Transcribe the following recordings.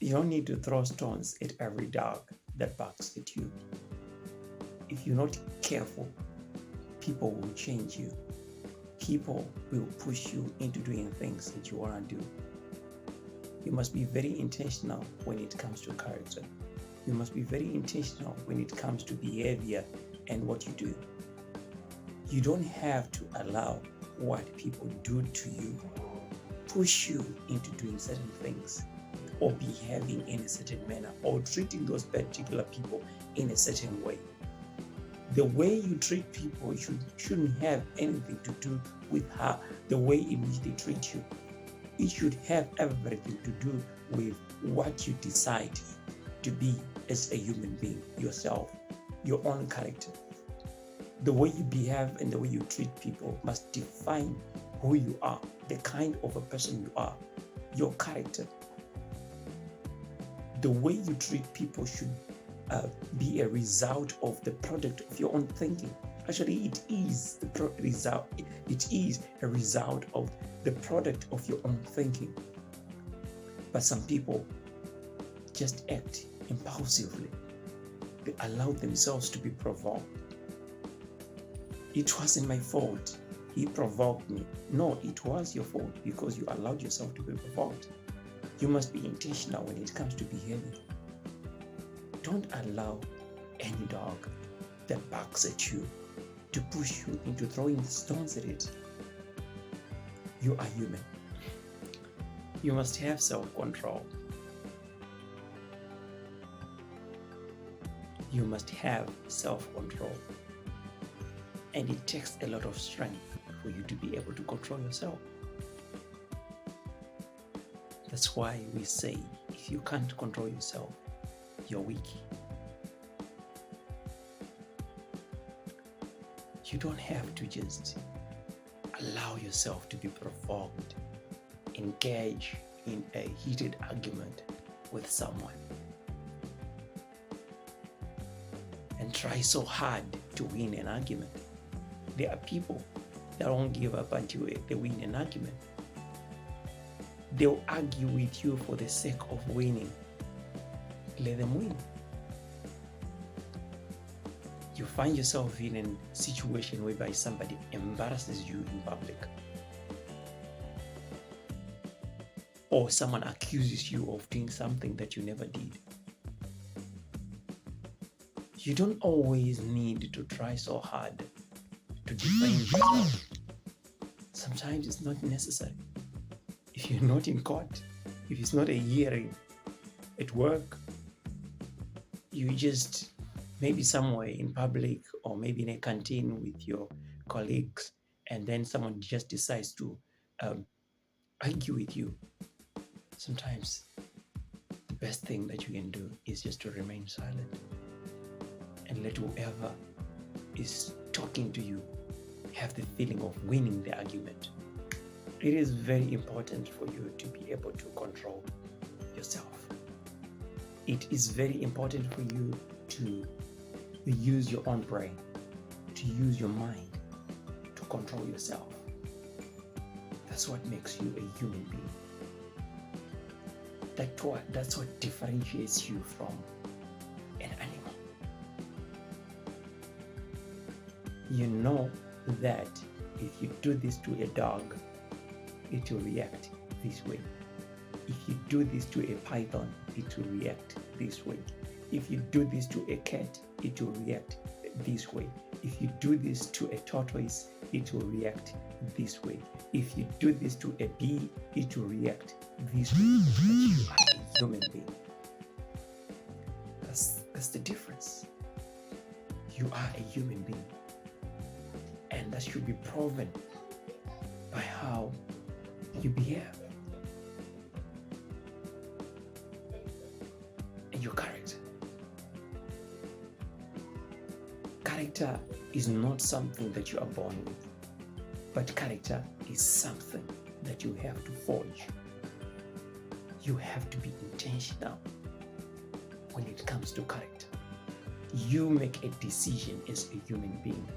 You don't need to throw stones at every dog that barks at you. If you're not careful, people will change you. People will push you into doing things that you want to do. You must be very intentional when it comes to character. You must be very intentional when it comes to behavior and what you do. You don't have to allow what people do to you push you into doing certain things or behaving in a certain manner or treating those particular people in a certain way. The way you treat people shouldn't have anything to do with the way in which they treat you. It should have everything to do with what you decide to be as a human being, yourself, your own character. The way you behave and the way you treat people must define who you are, the kind of a person you are, your character. The way you treat people should be a result of the product of your own thinking. Actually, it is result. It is a result of the product of your own thinking. But some people just act impulsively. They allow themselves to be provoked. It wasn't my fault. He provoked me. No, it was your fault because you allowed yourself to be provoked. You must be intentional when it comes to behavior. Don't allow any dog that barks at you to push you into throwing stones at it. You are human. You must have self-control. You must have self-control. And it takes a lot of strength for you to be able to control yourself. That's why we say, if you can't control yourself, you're weak. You don't have to just allow yourself to be provoked, engage in a heated argument with someone, and try so hard to win an argument. There are people that won't give up until they win an argument. They'll argue with you for the sake of winning. Let them win. You find yourself in a situation whereby somebody embarrasses you in public, or someone accuses you of doing something that you never did. You don't always need to try so hard to defend yourself. Sometimes it's not necessary. If you're not in court, if it's not a hearing at work, you just maybe somewhere in public or maybe in a canteen with your colleagues, and then someone just decides to argue with you. Sometimes the best thing that you can do is just to remain silent and let whoever is talking to you have the feeling of winning the argument. It is very important for you to be able to control yourself. It is very important for you to use your own brain, to use your mind to control yourself. That's what makes you a human being. That's what differentiates you from an animal. You know that if you do this to a dog, it will react this way. If you do this to a python, it will react this way. If you do this to a cat, it will react this way. If you do this to a tortoise, it will react this way. If you do this to a bee, it will react this way. But you are a human being. That's the difference. You are a human being. And that should be proven by how you behave and your character. Character is not something that you are born with, but character is something that you have to forge. You have to be intentional when it comes to character. You make a decision as a human being.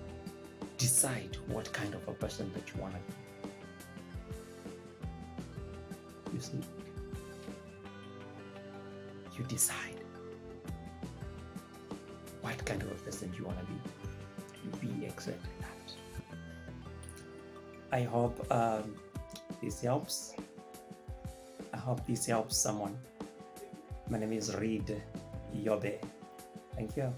Decide what kind of a person that you want to be. You see, You decide what kind of a person you want to be. You be exactly that. I hope this helps. I hope this helps someone. My name is Reed Yobe. Thank you.